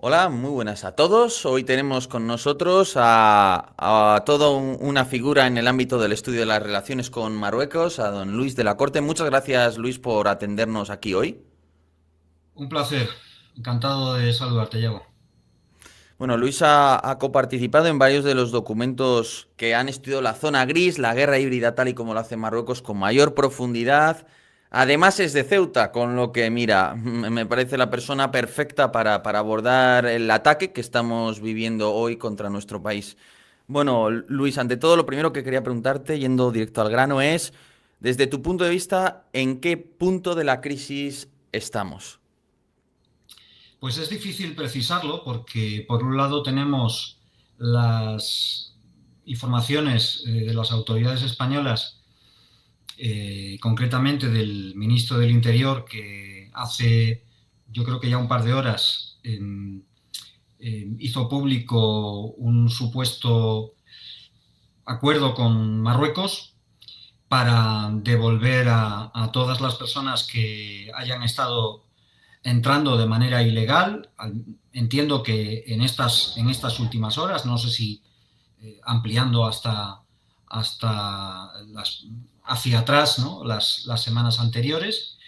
Hola, muy buenas a todos. Hoy tenemos con nosotros a toda una figura en el ámbito del estudio de las relaciones con Marruecos, a don Luis de la Corte. Muchas gracias, Luis, por atendernos aquí hoy. Un placer, encantado de saludarte, Yago. Bueno, Luis ha coparticipado en varios de los documentos que han estudiado la zona gris, la guerra híbrida tal y como lo hace Marruecos con mayor profundidad. Además es de Ceuta, con lo que, mira, me parece la persona perfecta para abordar el ataque que estamos viviendo hoy contra nuestro país. Bueno, Luis, ante todo, lo primero que quería preguntarte, yendo directo al grano, es, desde tu punto de vista, ¿en qué punto de la crisis estamos? Pues es difícil precisarlo porque por un lado tenemos las informaciones de las autoridades españolas, concretamente del ministro del Interior, que hace yo creo que ya un par de horas hizo público un supuesto acuerdo con Marruecos para devolver a todas las personas que hayan estado entrando de manera ilegal. Entiendo que en estas últimas horas, no sé si ampliando hasta hacia atrás, ¿no? las semanas anteriores,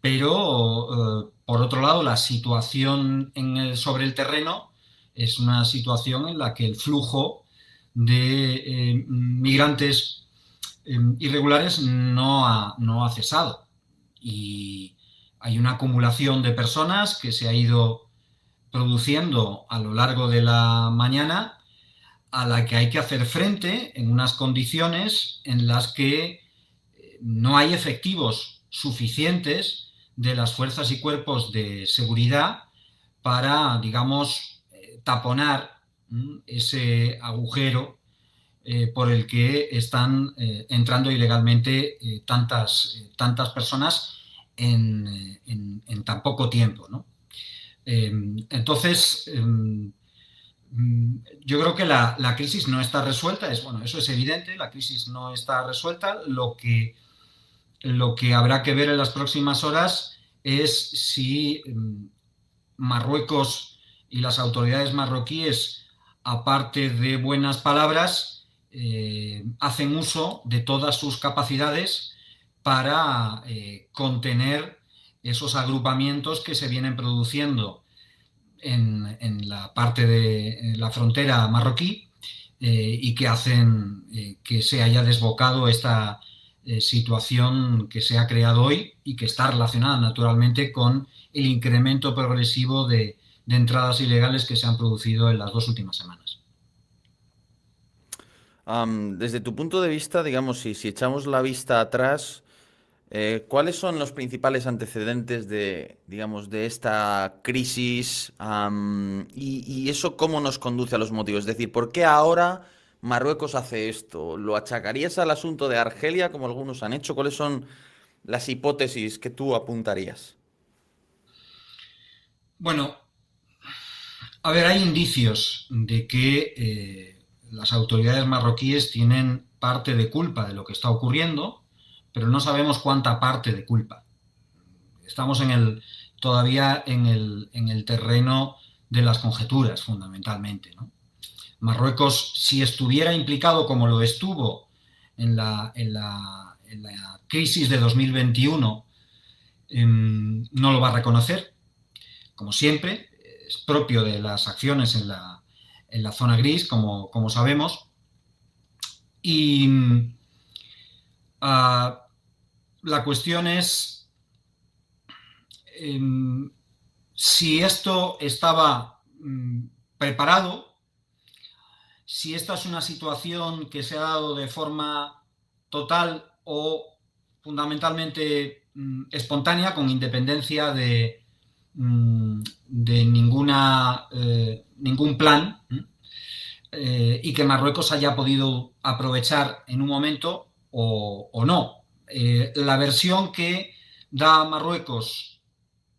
pero por otro lado la situación sobre el terreno es una situación en la que el flujo de migrantes irregulares no ha cesado y hay una acumulación de personas que se ha ido produciendo a lo largo de la mañana, a la que hay que hacer frente en unas condiciones en las que no hay efectivos suficientes de las fuerzas y cuerpos de seguridad para, digamos, taponar ese agujero por el que están entrando ilegalmente tantas personas en tan poco tiempo, ¿no? Entonces, yo creo que la crisis no está resuelta. Bueno, eso es evidente, la crisis no está resuelta. Lo que habrá que ver en las próximas horas es si Marruecos y las autoridades marroquíes, aparte de buenas palabras, hacen uso de todas sus capacidades para contener esos agrupamientos que se vienen produciendo en la parte de la frontera marroquí y que hacen que se haya desbocado esta situación que se ha creado hoy y que está relacionada naturalmente con el incremento progresivo de entradas ilegales que se han producido en las 2 últimas semanas. Desde tu punto de vista, digamos, si echamos la vista atrás, ¿cuáles son los principales antecedentes de, digamos, de esta crisis? Y eso cómo nos conduce a los motivos. Es decir, ¿por qué ahora Marruecos hace esto? ¿Lo achacarías al asunto de Argelia, como algunos han hecho? ¿Cuáles son las hipótesis que tú apuntarías? Bueno, a ver, hay indicios de que las autoridades marroquíes tienen parte de culpa de lo que está ocurriendo, pero no sabemos cuánta parte de culpa. Estamos todavía en el terreno de las conjeturas, fundamentalmente, ¿no? Marruecos, si estuviera implicado como lo estuvo en la crisis de 2021, no lo va a reconocer, como siempre. Es propio de las acciones en la zona gris, como sabemos. Y uh, la cuestión es si esto estaba preparado, si esta es una situación que se ha dado de forma total o fundamentalmente espontánea, con independencia de ningún plan, y que Marruecos haya podido aprovechar en un momento o no. La versión que da Marruecos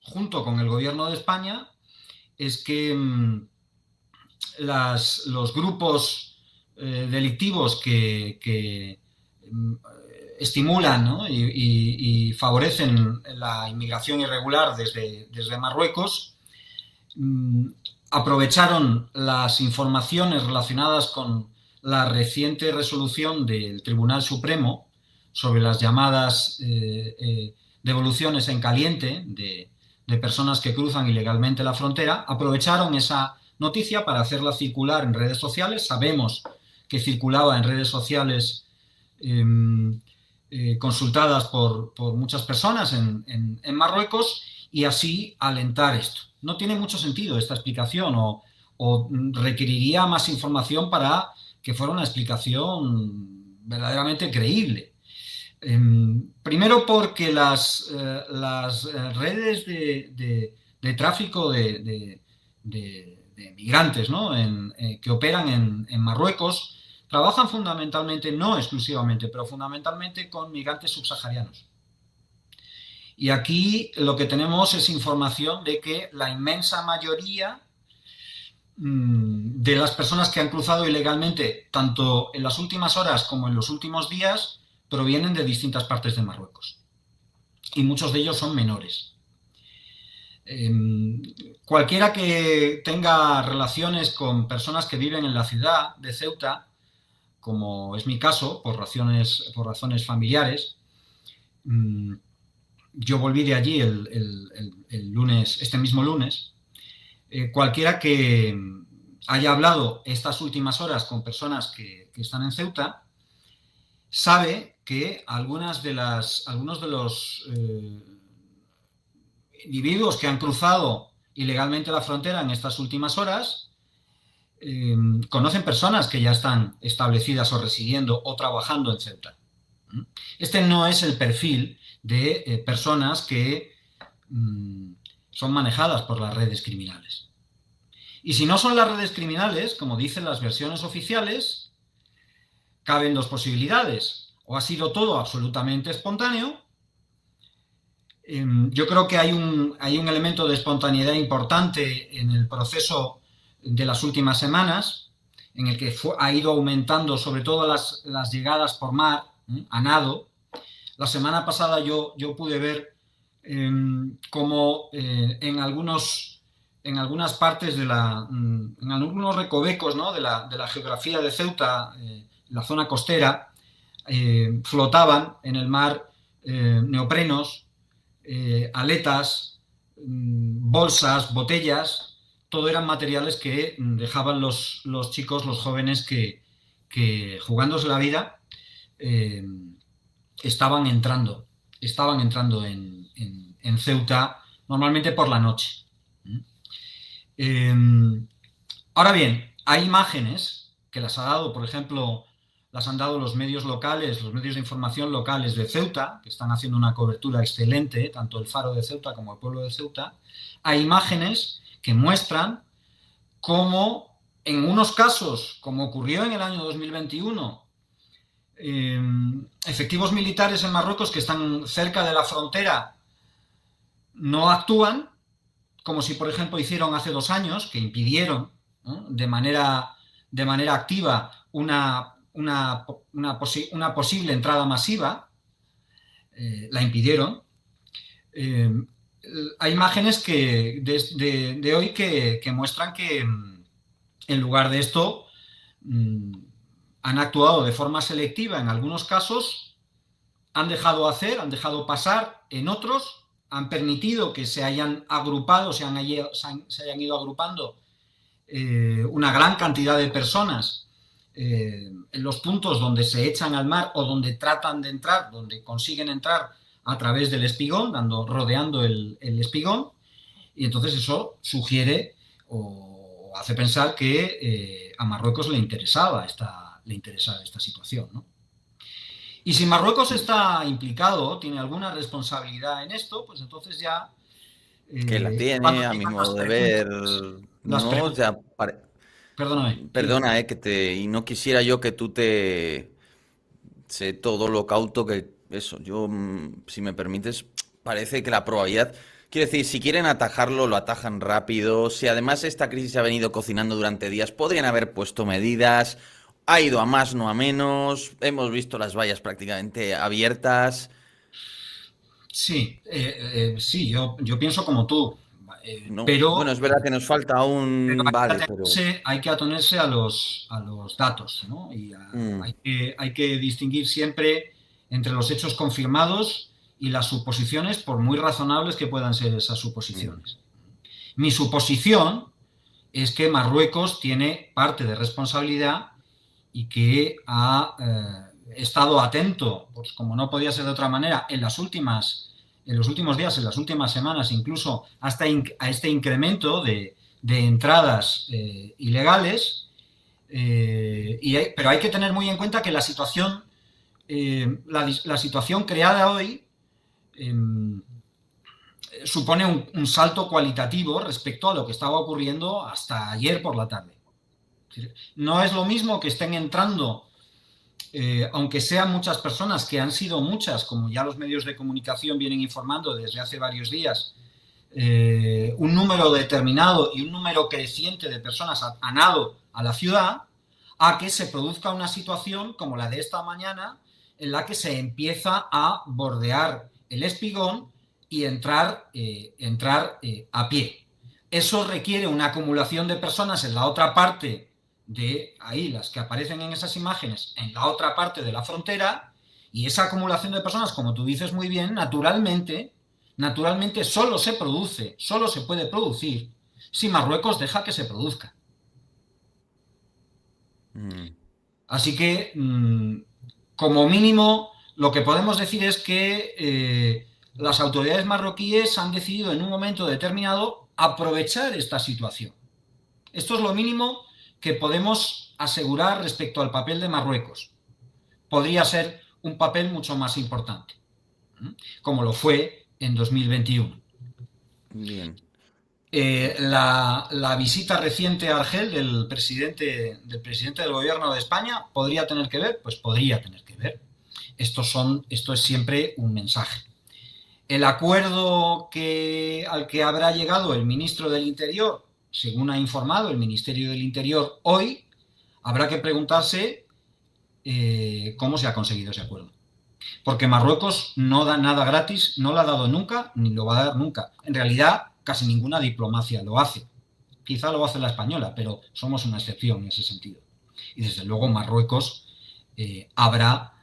junto con el gobierno de España es que los grupos delictivos que estimulan, ¿no? y favorecen la inmigración irregular desde Marruecos, aprovecharon las informaciones relacionadas con la reciente resolución del Tribunal Supremo sobre las llamadas devoluciones en caliente de personas que cruzan ilegalmente la frontera, aprovecharon esa noticia para hacerla circular en redes sociales. Sabemos que circulaba en redes sociales consultadas por muchas personas en Marruecos, y así alentar esto. No tiene mucho sentido esta explicación, o requeriría más información para que fuera una explicación verdaderamente creíble. Primero porque las redes de tráfico de migrantes, ¿no? Que operan en Marruecos trabajan fundamentalmente, no exclusivamente, pero fundamentalmente con migrantes subsaharianos. Y aquí lo que tenemos es información de que la inmensa mayoría de las personas que han cruzado ilegalmente, tanto en las últimas horas como en los últimos días, provienen de distintas partes de Marruecos. Y muchos de ellos son menores. Cualquiera que tenga relaciones con personas que viven en la ciudad de Ceuta, como es mi caso, por razones familiares, yo volví de allí el lunes, este mismo lunes. Cualquiera que haya hablado estas últimas horas con personas que están en Ceuta sabe que algunos de los individuos que han cruzado ilegalmente la frontera en estas últimas horas conocen personas que ya están establecidas o residiendo o trabajando en Ceuta. Este no es el perfil de personas que son manejadas por las redes criminales. Y si no son las redes criminales, como dicen las versiones oficiales, caben dos posibilidades. O ha sido todo absolutamente espontáneo. Yo creo que hay un elemento de espontaneidad importante en el proceso de las últimas semanas, en el que ha ido aumentando sobre todo las llegadas por mar, a nado. La semana pasada yo pude ver cómo en algunas partes en algunos recovecos, ¿no?, de la geografía de Ceuta, la zona costera, flotaban en el mar neoprenos, aletas, bolsas, botellas. Todo eran materiales que dejaban los chicos, los jóvenes que jugándose la vida estaban entrando en Ceuta, normalmente por la noche. Ahora bien, hay imágenes que las ha dado, por ejemplo, las han dado los medios locales, los medios de información locales de Ceuta, que están haciendo una cobertura excelente, tanto el Faro de Ceuta como el pueblo de Ceuta. Hay imágenes que muestran cómo, en unos casos, como ocurrió en el año 2021, efectivos militares en Marruecos que están cerca de la frontera no actúan, como si, por ejemplo, hicieron hace 2 años, que impidieron, ¿no?, de manera activa una posible entrada masiva. La impidieron. Hay imágenes de hoy que muestran que, en lugar de esto, han actuado de forma selectiva en algunos casos, han dejado pasar en otros, han permitido que se hayan agrupado, se hayan ido agrupando una gran cantidad de personas en los puntos donde se echan al mar o donde tratan de entrar, donde consiguen entrar a través del espigón, rodeando el espigón, y entonces eso sugiere o hace pensar que a Marruecos le interesaba esta situación, ¿no? Y si Marruecos está implicado, tiene alguna responsabilidad en esto, pues entonces ya... que la tiene, a mi modo de ver, ¿no? O sea, Perdóname. perdona, y no quisiera yo que tú sé todo lo cauto que eso. Yo, si me permites, parece que la probabilidad, quiero decir, si quieren atajarlo, lo atajan rápido. Si además esta crisis se ha venido cocinando durante días, podrían haber puesto medidas. Ha ido a más, no a menos. Hemos visto las vallas prácticamente abiertas. Sí, sí, yo pienso como tú. No, bueno, pero es verdad que nos falta Pero aún, vale, pero... hay que atenerse a los datos, ¿no? Y mm, hay que distinguir siempre entre los hechos confirmados y las suposiciones, por muy razonables que puedan ser esas mm, suposiciones. Mi suposición es que Marruecos tiene parte de responsabilidad y que ha estado atento, pues como no podía ser de otra manera, en los últimos días, en las últimas semanas, incluso hasta a este incremento de entradas ilegales. Pero hay que tener muy en cuenta que la situación creada hoy eh, supone salto cualitativo respecto a lo que estaba ocurriendo hasta ayer por la tarde. No es lo mismo que estén entrando, aunque sean muchas personas, que han sido muchas, como ya los medios de comunicación vienen informando desde hace varios días, un número determinado y un número creciente de personas a nado a la ciudad, a que se produzca una situación como la de esta mañana, en la que se empieza a bordear el espigón y entrar a pie. Eso requiere una acumulación de personas en la otra parte de ahí, las que aparecen en esas imágenes, en la otra parte de la frontera, y esa acumulación de personas, como tú dices muy bien, naturalmente solo se puede producir si Marruecos deja que se produzca. mm. Así que, como mínimo, lo que podemos decir es que las autoridades marroquíes han decidido en un momento determinado aprovechar esta situación. Esto es lo mínimo que podemos asegurar respecto al papel de Marruecos. Podría ser un papel mucho más importante, como lo fue en 2021. Bien. La visita reciente a Argel del presidente del gobierno de España podría tener que ver, pues podría tener que ver. Esto es siempre un mensaje. El acuerdo al que habrá llegado el ministro del Interior, según ha informado el Ministerio del Interior hoy, habrá que preguntarse cómo se ha conseguido ese acuerdo. Porque Marruecos no da nada gratis, no lo ha dado nunca, ni lo va a dar nunca. En realidad, casi ninguna diplomacia lo hace. Quizá lo hace la española, pero somos una excepción en ese sentido. Y desde luego Marruecos habrá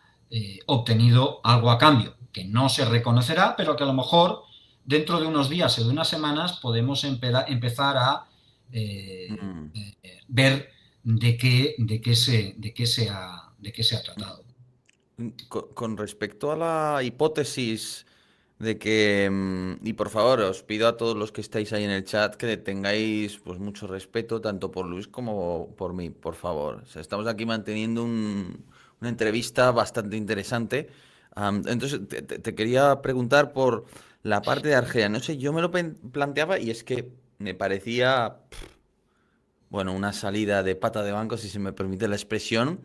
obtenido algo a cambio, que no se reconocerá, pero que a lo mejor dentro de unos días o de unas semanas podemos empezar a ver de qué se ha tratado. Con respecto a la hipótesis de que, y por favor, os pido a todos los que estáis ahí en el chat que tengáis pues mucho respeto tanto por Luis como por mí, por favor. O sea, estamos aquí manteniendo una entrevista bastante interesante. Entonces, te quería preguntar por la parte de Argelia. No sé, yo me lo planteaba y es que me parecía, bueno, una salida de pata de banco, si se me permite la expresión,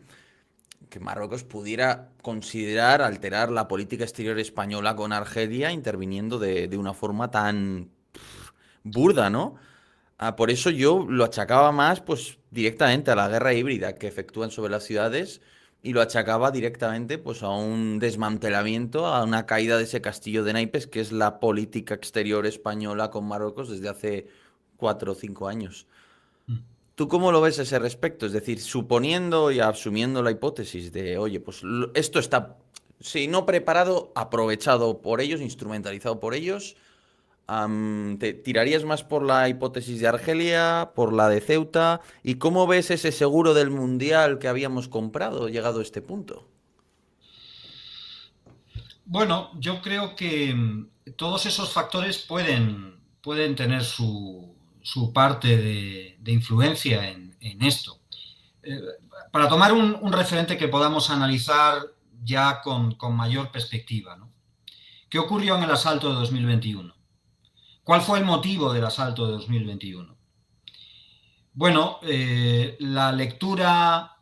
que Marruecos pudiera considerar alterar la política exterior española con Argelia, interviniendo de una forma tan burda, ¿no? Por eso yo lo achacaba más, pues, directamente a la guerra híbrida que efectúan sobre las ciudades y lo achacaba directamente, pues, a un desmantelamiento, a una caída de ese castillo de naipes que es la política exterior española con Marruecos desde hace 4 o 5 años. ¿Tú cómo lo ves a ese respecto? Es decir, suponiendo y asumiendo la hipótesis de, oye, pues esto está, si no preparado, aprovechado por ellos, instrumentalizado por ellos, ¿te tirarías más por la hipótesis de Argelia, por la de Ceuta? ¿Y cómo ves ese seguro del Mundial que habíamos comprado llegado a este punto? Bueno, yo creo que todos esos factores pueden tener su parte de influencia en esto. Eh, para tomar un referente que podamos analizar ya con mayor perspectiva, ¿no? ¿Qué ocurrió en el asalto de 2021? ¿Cuál fue el motivo del asalto de 2021? Bueno, la lectura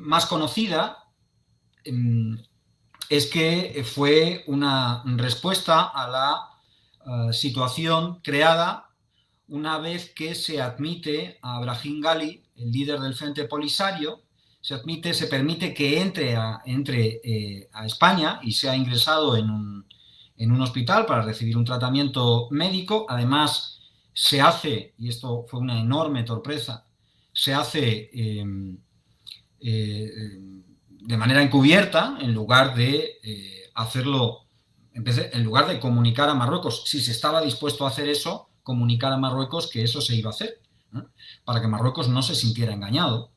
más conocida es que fue una respuesta a la situación creada una vez que se admite a Brahim Ghali, el líder del Frente Polisario, se permite que entre a España y sea ingresado en un hospital para recibir un tratamiento médico. Además, se hace, y esto fue una enorme sorpresa, se hace de manera encubierta, en lugar de hacerlo, en lugar de comunicar a Marruecos, si se estaba dispuesto a hacer eso, comunicar a Marruecos que eso se iba a hacer, ¿no? Para que Marruecos no se sintiera engañado.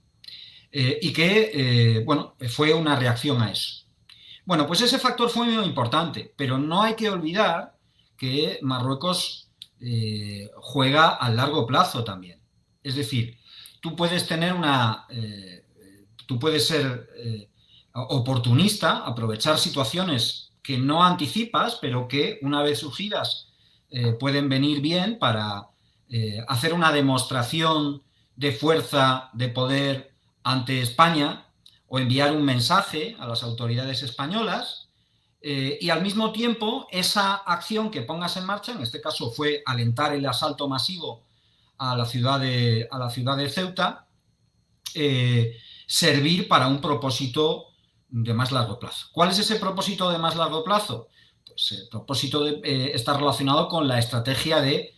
Y que, bueno, fue una reacción a eso. Bueno, pues ese factor fue muy importante, pero no hay que olvidar que Marruecos juega a largo plazo también. Es decir, tú puedes tener tú puedes ser oportunista, aprovechar situaciones que no anticipas, pero que una vez surgidas pueden venir bien para hacer una demostración de fuerza, de poder ante España, o enviar un mensaje a las autoridades españolas, y al mismo tiempo esa acción que pongas en marcha, en este caso fue alentar el asalto masivo a la ciudad de Ceuta, servir para un propósito de más largo plazo. ¿Cuál es ese propósito de más largo plazo? Pues el propósito está relacionado con la estrategia de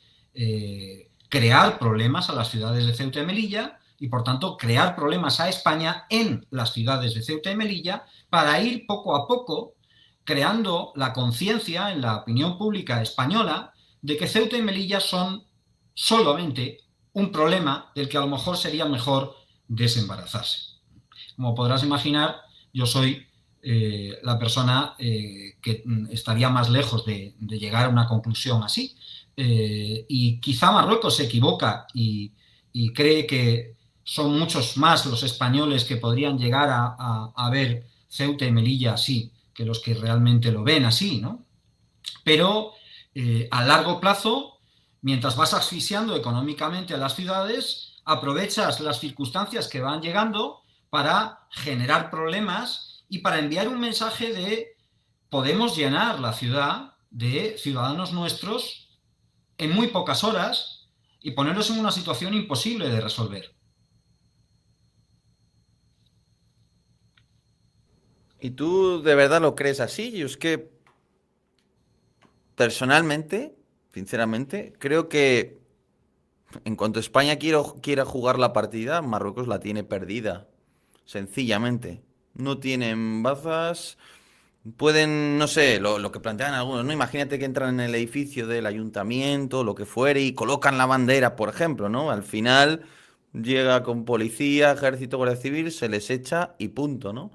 crear problemas a las ciudades de Ceuta y Melilla, y por tanto crear problemas a España en las ciudades de Ceuta y Melilla, para ir poco a poco creando la conciencia en la opinión pública española de que Ceuta y Melilla son solamente un problema del que a lo mejor sería mejor desembarazarse. Como podrás imaginar, yo soy la persona que estaría más lejos de llegar a una conclusión así, y quizá Marruecos se equivoca y cree que son muchos más los españoles que podrían llegar a ver Ceuta y Melilla así, que los que realmente lo ven así, ¿no? Pero a largo plazo, mientras vas asfixiando económicamente a las ciudades, aprovechas las circunstancias que van llegando para generar problemas y para enviar un mensaje de podemos llenar la ciudad de ciudadanos nuestros en muy pocas horas y ponerlos en una situación imposible de resolver. ¿Y tú de verdad lo crees así? Yo es que personalmente, sinceramente, creo que en cuanto España quiera jugar la partida, Marruecos la tiene perdida. Sencillamente. No tienen bazas. Pueden, no sé, lo que plantean algunos, ¿no? Imagínate que entran en el edificio del ayuntamiento, lo que fuere, y colocan la bandera, por ejemplo, ¿no? Al final llega con policía, ejército, guardia civil, se les echa y punto, ¿no?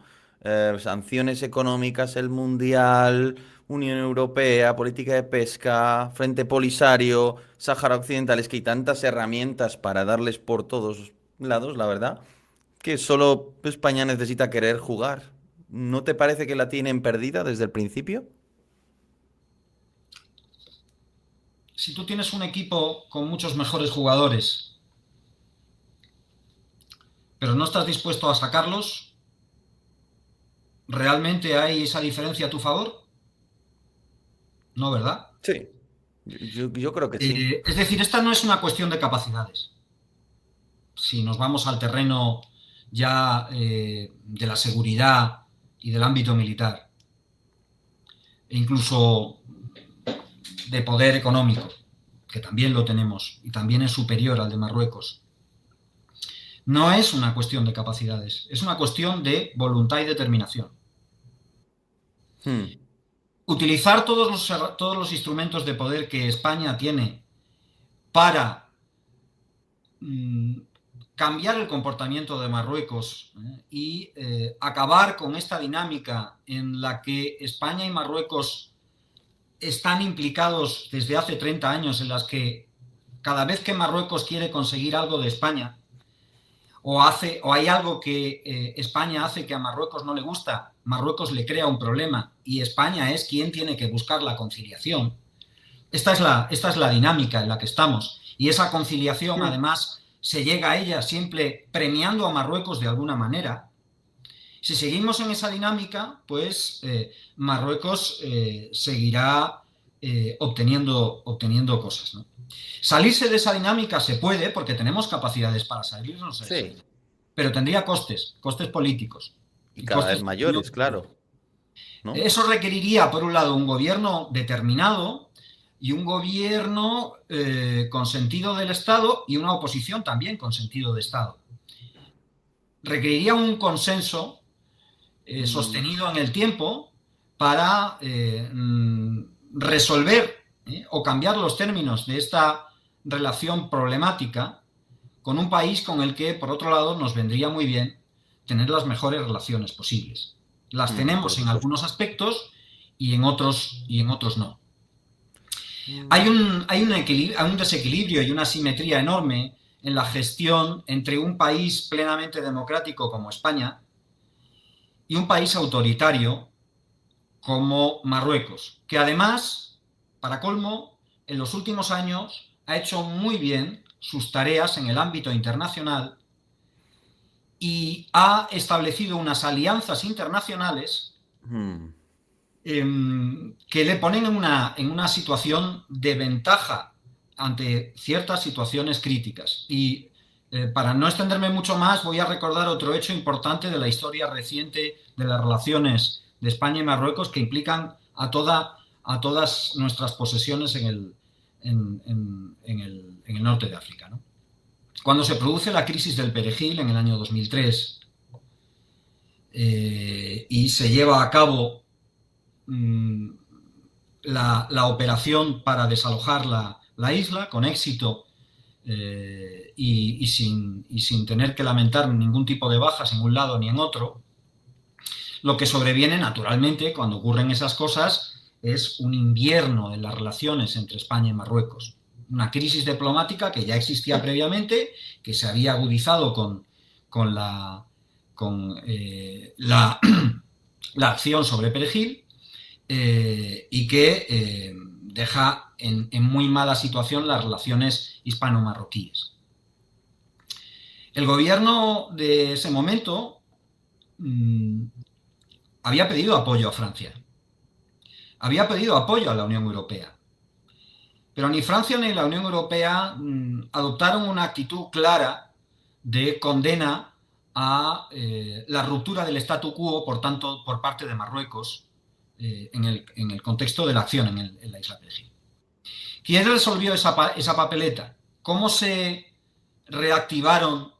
Sanciones económicas, el Mundial, Unión Europea, política de pesca, Frente Polisario, Sáhara Occidental, es que hay tantas herramientas para darles por todos lados, la verdad, que solo España necesita querer jugar. ¿No te parece que la tienen perdida desde el principio? Si tú tienes un equipo con muchos mejores jugadores, pero no estás dispuesto a sacarlos, ¿realmente hay esa diferencia a tu favor? No, ¿verdad? Sí. Yo creo que sí. Es decir, esta no es una cuestión de capacidades. Si nos vamos al terreno ya de la seguridad y del ámbito militar, e incluso de poder económico, que también lo tenemos y también es superior al de Marruecos, no es una cuestión de capacidades, es una cuestión de voluntad y determinación. Utilizar todos los instrumentos de poder que España tiene para cambiar el comportamiento de Marruecos y acabar con esta dinámica en la que España y Marruecos están implicados desde hace 30 años, en las que cada vez que Marruecos quiere conseguir algo de España, o hay algo que España hace que a Marruecos no le gusta, Marruecos le crea un problema y España es quien tiene que buscar la conciliación. Esta es la dinámica en la que estamos. Y esa conciliación, además, se llega a ella siempre premiando a Marruecos de alguna manera. Si seguimos en esa dinámica, pues Marruecos seguirá obteniendo cosas, ¿no? Salirse de esa dinámica se puede, porque tenemos capacidades para salirnos de eso, pero tendría costes políticos. Y cada vez mayores, claro. ¿no? Eso requeriría, por un lado, un gobierno determinado y un gobierno con sentido del Estado y una oposición también con sentido de Estado. Requeriría un consenso Mm, sostenido en el tiempo para resolver o cambiar los términos de esta relación problemática con un país con el que, por otro lado, nos vendría muy bien tener las mejores relaciones posibles. Las por tenemos en supuesto. algunos aspectos y en otros no. Mm, Hay un desequilibrio y una asimetría enorme en la gestión entre un país plenamente democrático como España y un país autoritario como Marruecos, que además, para colmo, en los últimos años ha hecho muy bien sus tareas en el ámbito internacional y ha establecido unas alianzas internacionales mm, que le ponen en una situación de ventaja ante ciertas situaciones críticas. Y para no extenderme mucho más, voy a recordar otro hecho importante de la historia reciente de las relaciones de España y Marruecos que implican a todas nuestras posesiones en el norte de África, ¿no? Cuando se produce la crisis del Perejil en el año 2003 y se lleva a cabo mmm, la operación para desalojar la isla con éxito y sin tener que lamentar ningún tipo de bajas en un lado ni en otro, lo que sobreviene naturalmente cuando ocurren esas cosas es un invierno en las relaciones entre España y Marruecos. Una crisis diplomática que ya existía previamente, que se había agudizado con la acción sobre Perejil y que deja en muy mala situación las relaciones hispano-marroquíes. El gobierno de ese momento había pedido apoyo a Francia, había pedido apoyo a la Unión Europea, pero ni Francia ni la Unión Europea adoptaron una actitud clara de condena a la ruptura del statu quo, por tanto, por parte de Marruecos en el contexto de la acción en la isla de Egipto. ¿Quién resolvió esa papeleta? ¿Cómo se reactivaron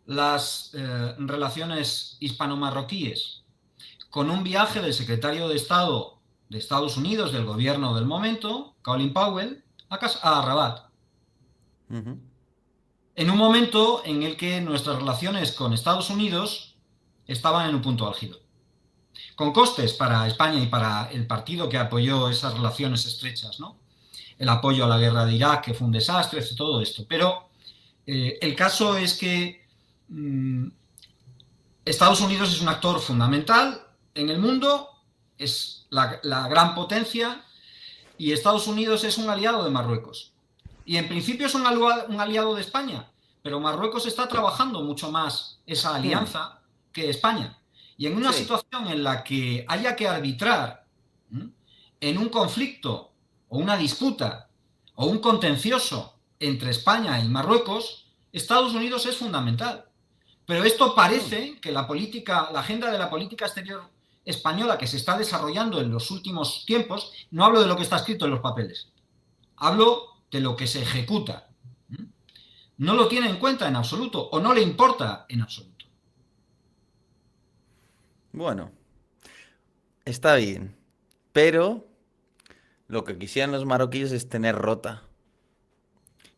las relaciones hispano-marroquíes? Con un viaje del secretario de Estado de Estados Unidos, del gobierno del momento, Colin Powell, a Rabat. ujú. En un momento en el que nuestras relaciones con Estados Unidos estaban en un punto álgido. Con costes para España y para el partido que apoyó esas relaciones estrechas, ¿no? El apoyo a la guerra de Irak, que fue un desastre, todo esto. Pero el caso es que Estados Unidos es un actor fundamental en el mundo, es la gran potencia, y Estados Unidos es un aliado de Marruecos. Y en principio es un aliado de España, pero Marruecos está trabajando mucho más esa Hmm, alianza que España. Y en una sí. situación en la que haya que arbitrar en un conflicto o una disputa o un contencioso entre España y Marruecos, Estados Unidos es fundamental. Pero esto Hmm. parece que la agenda de la política exterior española que se está desarrollando en los últimos tiempos, no hablo de lo que está escrito en los papeles, hablo de lo que se ejecuta. No lo tiene en cuenta en absoluto o no le importa en absoluto. Bueno, está bien. Pero lo que quisieran los marroquíes es tener rota.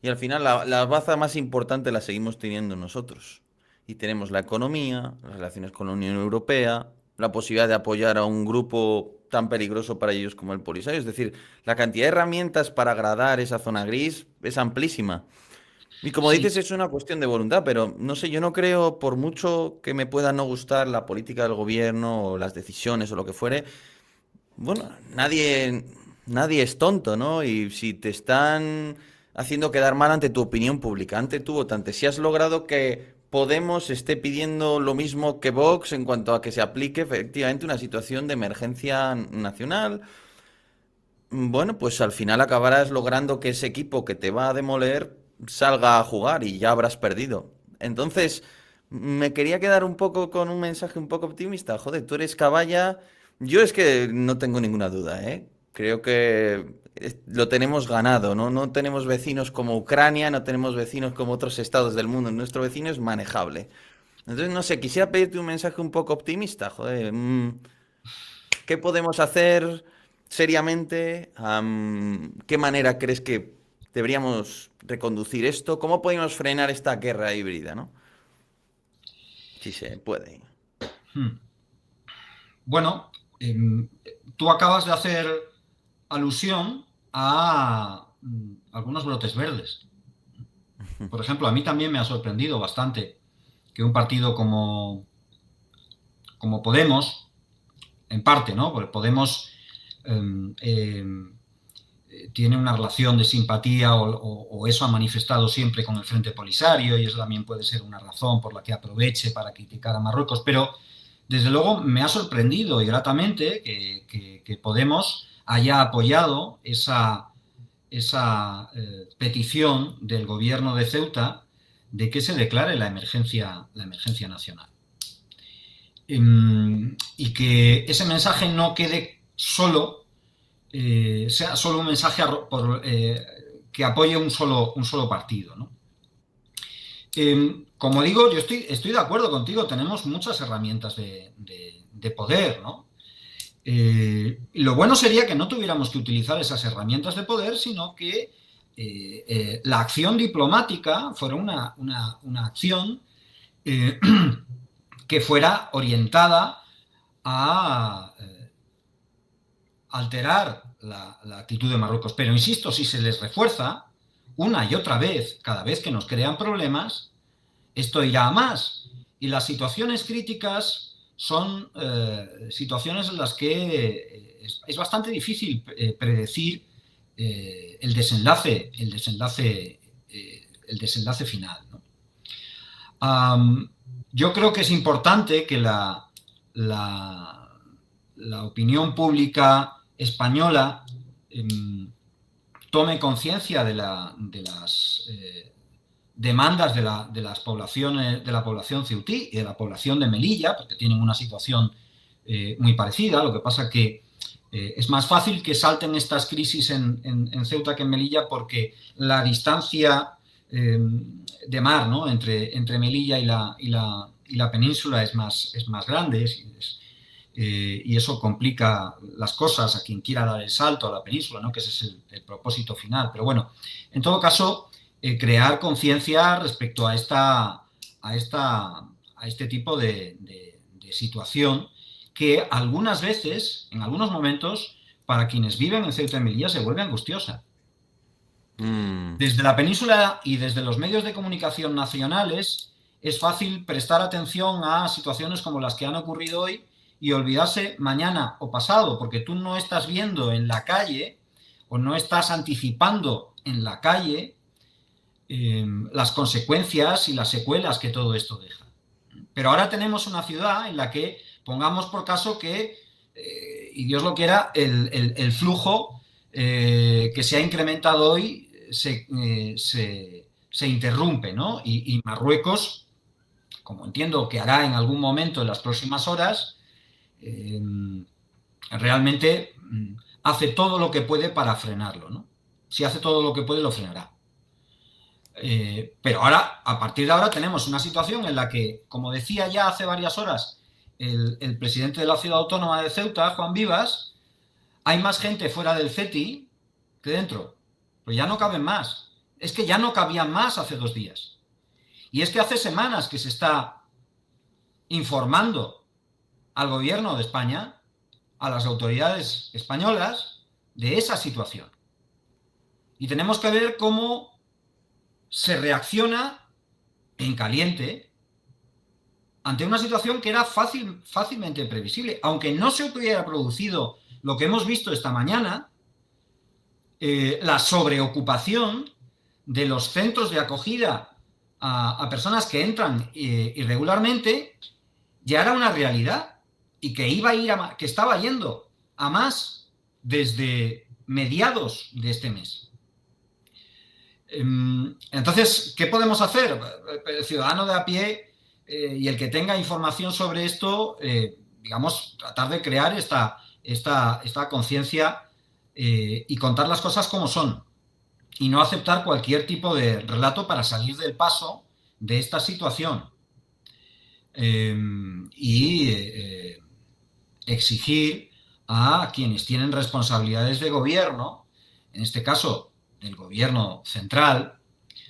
Y al final la baza más importante la seguimos teniendo nosotros. Y tenemos la economía, las relaciones con la Unión Europea, la posibilidad de apoyar a un grupo tan peligroso para ellos como el Polisario. Es decir, la cantidad de herramientas para agradar esa zona gris es amplísima. Y como Sí, dices, es una cuestión de voluntad, pero no sé, yo no creo, por mucho que me pueda no gustar la política del gobierno o las decisiones o lo que fuere, bueno, nadie es tonto, ¿no? Y si te están haciendo quedar mal ante tu opinión pública, ante tu votante, si has logrado que Podemos esté pidiendo lo mismo que Vox en cuanto a que se aplique efectivamente una situación de emergencia nacional, bueno, pues al final acabarás logrando que ese equipo que te va a demoler salga a jugar y ya habrás perdido. Entonces, me quería quedar un poco con un mensaje un poco optimista. Joder, tú eres caballa, Yo es que no tengo ninguna duda, ¿eh? Creo que lo tenemos ganado, ¿no? No tenemos vecinos como Ucrania, no tenemos vecinos como otros estados del mundo. Nuestro vecino es manejable. Entonces, no sé, quisiera pedirte un mensaje un poco optimista, joder. ¿Qué podemos hacer seriamente? ¿Qué manera crees que deberíamos reconducir esto? ¿Cómo podemos frenar esta guerra híbrida, ¿no? Si se puede. Hmm. Bueno, tú acabas de hacer alusión a algunos brotes verdes. Por ejemplo, a mí también me ha sorprendido bastante que un partido como Podemos, en parte, ¿no? Porque Podemos eh, eh, tiene una relación de simpatía o eso ha manifestado siempre con el Frente Polisario, y eso también puede ser una razón por la que aproveche para criticar a Marruecos, pero desde luego me ha sorprendido y gratamente que Podemos haya apoyado esa petición del gobierno de Ceuta de que se declare la emergencia nacional. Y que ese mensaje no quede solo, sea solo un mensaje que apoye un solo partido, ¿no? Como digo, yo estoy de acuerdo contigo, tenemos muchas herramientas de poder, ¿no? Lo bueno sería que no tuviéramos que utilizar esas herramientas de poder, sino que la acción diplomática fuera una acción que fuera orientada a alterar la actitud de Marruecos. Pero insisto, si se les refuerza una y otra vez, cada vez que nos crean problemas, esto irá a más. Y las situaciones críticas son situaciones en las que es bastante difícil predecir el desenlace final, ¿no? Yo creo que es importante que la opinión pública española tome conciencia de las demandas de la población ceutí y de la población de Melilla, porque tienen una situación muy parecida. Lo que pasa que es más fácil que salten estas crisis en Ceuta que en Melilla, porque la distancia de mar, ¿no?, entre Melilla y la península es más grande, y eso complica las cosas a quien quiera dar el salto a la península, ¿no?, que ese es el propósito final. Pero bueno, en todo caso, crear conciencia respecto a este tipo de situación, que algunas veces, en algunos momentos, para quienes viven en Ceuta y Melilla se vuelve angustiosa. Desde la península y desde los medios de comunicación nacionales es fácil prestar atención a situaciones como las que han ocurrido hoy y olvidarse mañana o pasado, porque tú no estás viendo en la calle o no estás anticipando en la calle las consecuencias y las secuelas que todo esto deja. Pero ahora tenemos una ciudad en la que, pongamos por caso que, y Dios lo quiera, el flujo que se ha incrementado hoy se interrumpe, ¿no? Y Marruecos, como entiendo que hará en algún momento en las próximas horas, realmente hace todo lo que puede para frenarlo, ¿no? Si hace todo lo que puede, lo frenará. Pero ahora, a partir de ahora, tenemos una situación en la que, como decía ya hace varias horas el presidente de la ciudad autónoma de Ceuta, Juan Vivas, hay más gente fuera del CETI que dentro. Pero ya no caben más. Es que ya no cabían más hace 2 días. Y es que hace semanas que se está informando al gobierno de España, a las autoridades españolas, de esa situación. Y tenemos que ver cómo se reacciona en caliente ante una situación que era fácilmente previsible. Aunque no se hubiera producido lo que hemos visto esta mañana, la sobreocupación de los centros de acogida a personas que entran irregularmente ya era una realidad, y que estaba yendo a más desde mediados de este mes. Entonces, ¿qué podemos hacer? El ciudadano de a pie y el que tenga información sobre esto, digamos, tratar de crear esta conciencia y contar las cosas como son y no aceptar cualquier tipo de relato para salir del paso de esta situación. Exigir a quienes tienen responsabilidades de gobierno, en este caso del gobierno central.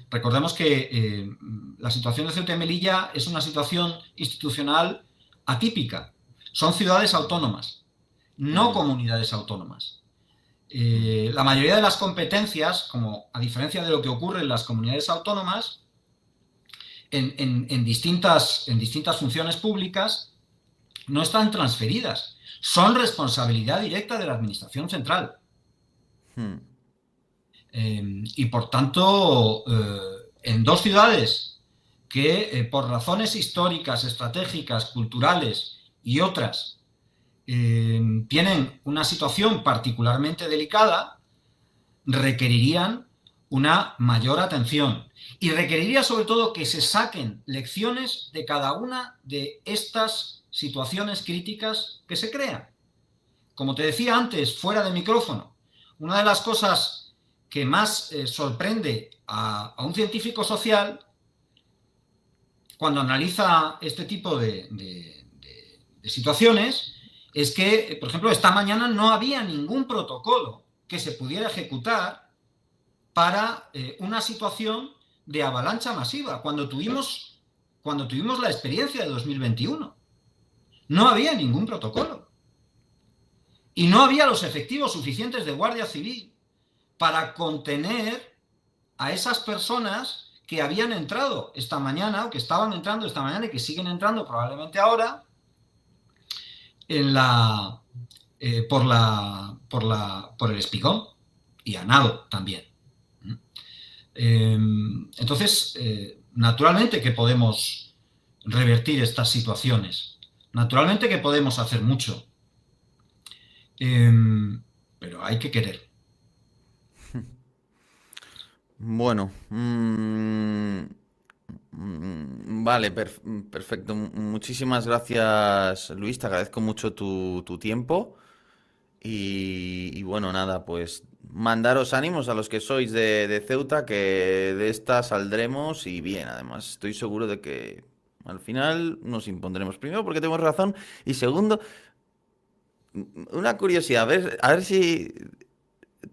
Recordemos que la situación de Ceuta y Melilla es una situación institucional atípica. Son ciudades autónomas, no comunidades autónomas. La mayoría de las competencias, como a diferencia de lo que ocurre en las comunidades autónomas, en distintas funciones públicas, no están transferidas. Son responsabilidad directa de la Administración central. Y por tanto, en dos ciudades que por razones históricas, estratégicas, culturales y otras tienen una situación particularmente delicada, requerirían una mayor atención y requeriría sobre todo que se saquen lecciones de cada una de estas situaciones críticas que se crean. Como te decía antes, fuera de micrófono, una de las cosas que más sorprende a un científico social cuando analiza este tipo de situaciones es que, por ejemplo, esta mañana no había ningún protocolo que se pudiera ejecutar para una situación de avalancha masiva, cuando tuvimos la experiencia de 2021. No había ningún protocolo. Y no había los efectivos suficientes de Guardia Civil para contener a esas personas que habían entrado esta mañana, o que estaban entrando esta mañana y que siguen entrando probablemente ahora, por el Espigón y a Nado también. Entonces, naturalmente que podemos revertir estas situaciones, naturalmente que podemos hacer mucho, pero hay que querer. Bueno, vale, perfecto. Muchísimas gracias, Luis. Te agradezco mucho tu tiempo. Y bueno, nada, pues mandaros ánimos a los que sois de Ceuta, que de esta saldremos y bien, además. Estoy seguro de que al final nos impondremos. Primero, porque tenemos razón. Y segundo, una curiosidad, a ver si...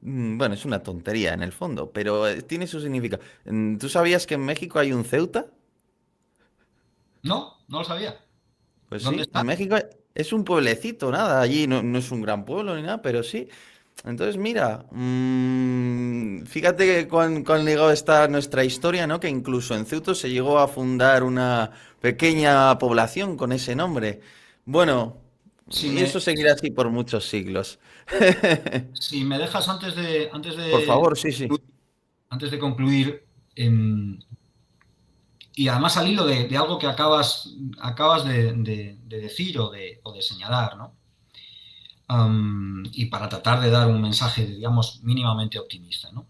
Bueno, es una tontería en el fondo, pero tiene su significado. ¿Tú sabías que en México hay un Ceuta? No, no lo sabía. Pues ¿Dónde sí, está? en México es un pueblecito, nada, allí no es un gran pueblo ni nada, pero sí. Entonces, mira, fíjate que cuán ligado está nuestra historia, ¿no? Que incluso en Ceuta se llegó a fundar una pequeña población con ese nombre. Bueno, Si y me, eso seguirá así por muchos siglos. si me dejas Por favor, sí, sí. antes de concluir, y además al hilo de algo que acabas de decir o de señalar, ¿no? Y para tratar de dar un mensaje, digamos, mínimamente optimista, ¿no?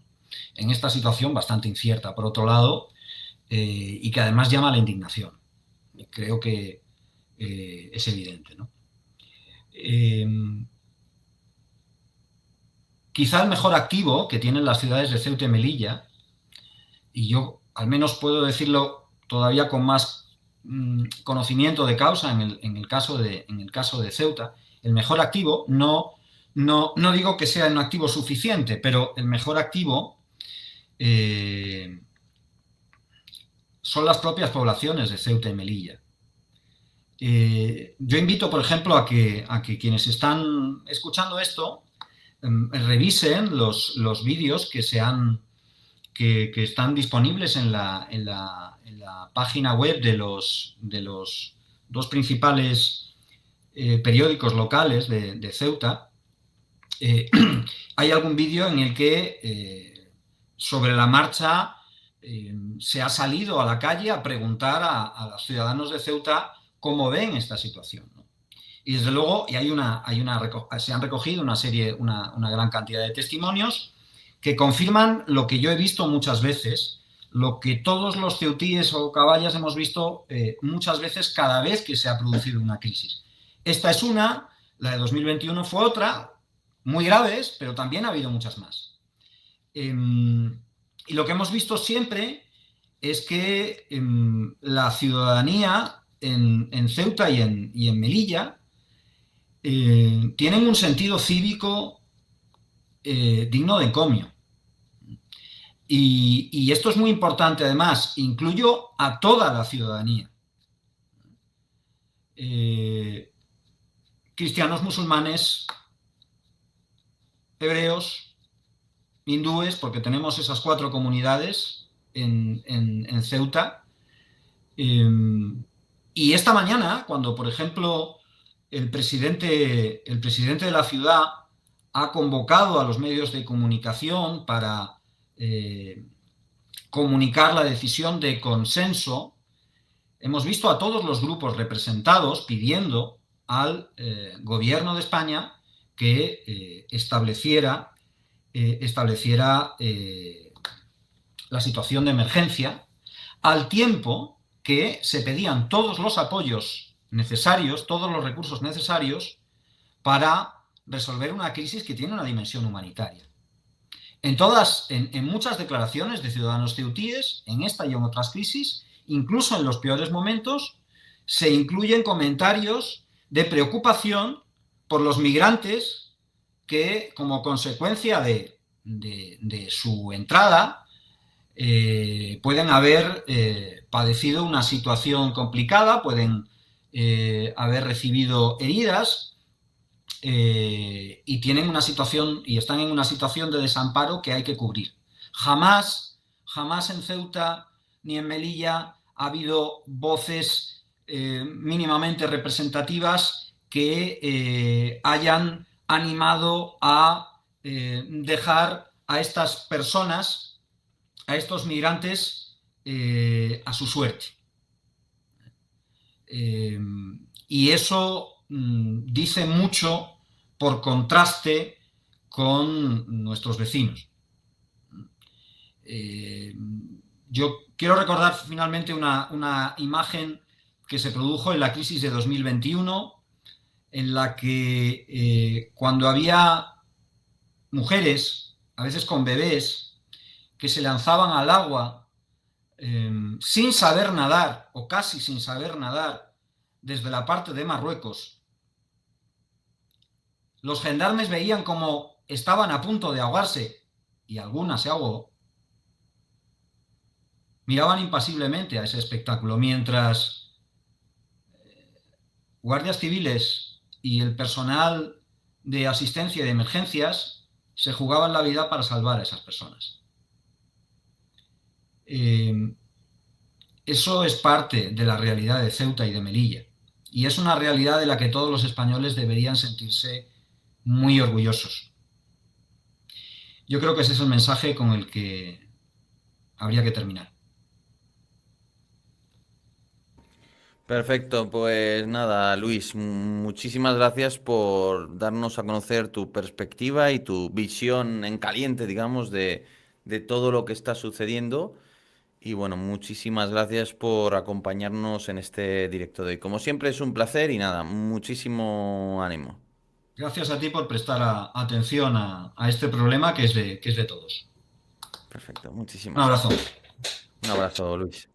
En esta situación bastante incierta, por otro lado, y que además llama a la indignación. Creo que es evidente, ¿no? Quizá el mejor activo que tienen las ciudades de Ceuta y Melilla, y yo al menos puedo decirlo todavía con más conocimiento de causa en el caso de Ceuta, el mejor activo, no digo que sea un activo suficiente, pero el mejor activo son las propias poblaciones de Ceuta y Melilla. Yo invito, por ejemplo, a que quienes están escuchando esto revisen los vídeos que están disponibles en la página web de los dos principales periódicos locales de Ceuta. Hay algún vídeo en el que sobre la marcha se ha salido a la calle a preguntar a los ciudadanos de Ceuta cómo ven esta situación, ¿no? Y desde luego se han recogido una gran cantidad de testimonios que confirman lo que yo he visto muchas veces, lo que todos los ceutíes o caballas hemos visto muchas veces cada vez que se ha producido una crisis. Esta es una, la de 2021 fue otra, muy graves, pero también ha habido muchas más. Y lo que hemos visto siempre es que la ciudadanía en Ceuta y en Melilla tienen un sentido cívico digno de encomio. Y esto es muy importante, además, incluyo a toda la ciudadanía. Cristianos, musulmanes, hebreos, hindúes, porque tenemos esas 4 comunidades en Ceuta. Y esta mañana, cuando, por ejemplo, el presidente de la ciudad ha convocado a los medios de comunicación para comunicar la decisión de consenso, hemos visto a todos los grupos representados pidiendo al gobierno de España que estableciera la situación de emergencia, al tiempo que se pedían todos los apoyos necesarios, todos los recursos necesarios para resolver una crisis que tiene una dimensión humanitaria. En muchas declaraciones de ciudadanos ceutíes, en esta y en otras crisis, incluso en los peores momentos, se incluyen comentarios de preocupación por los migrantes que, como consecuencia de su entrada, pueden haber padecido una situación complicada, pueden haber recibido heridas, y tienen una situación y están en una situación de desamparo que hay que cubrir. Jamás en Ceuta ni en Melilla ha habido voces mínimamente representativas que hayan animado a dejar a estas personas, a estos migrantes, a su suerte. Y eso dice mucho por contraste con nuestros vecinos. Yo quiero recordar finalmente una imagen que se produjo en la crisis de 2021, en la que cuando había mujeres, a veces con bebés, que se lanzaban al agua sin saber nadar o casi sin saber nadar desde la parte de Marruecos, los gendarmes veían cómo estaban a punto de ahogarse y alguna se ahogó, miraban impasiblemente a ese espectáculo, mientras guardias civiles y el personal de asistencia y de emergencias se jugaban la vida para salvar a esas personas. Eso es parte de la realidad de Ceuta y de Melilla, y es una realidad de la que todos los españoles deberían sentirse muy orgullosos. Yo creo que ese es el mensaje con el que habría que terminar. Perfecto, pues nada, Luis, muchísimas gracias por darnos a conocer tu perspectiva y tu visión en caliente, digamos, de todo lo que está sucediendo. Y bueno, muchísimas gracias por acompañarnos en este directo de hoy. Como siempre es un placer y nada, muchísimo ánimo. Gracias a ti por prestar atención a este problema que es de todos. Perfecto, Un muchísimas abrazo. gracias. Un abrazo, Luis.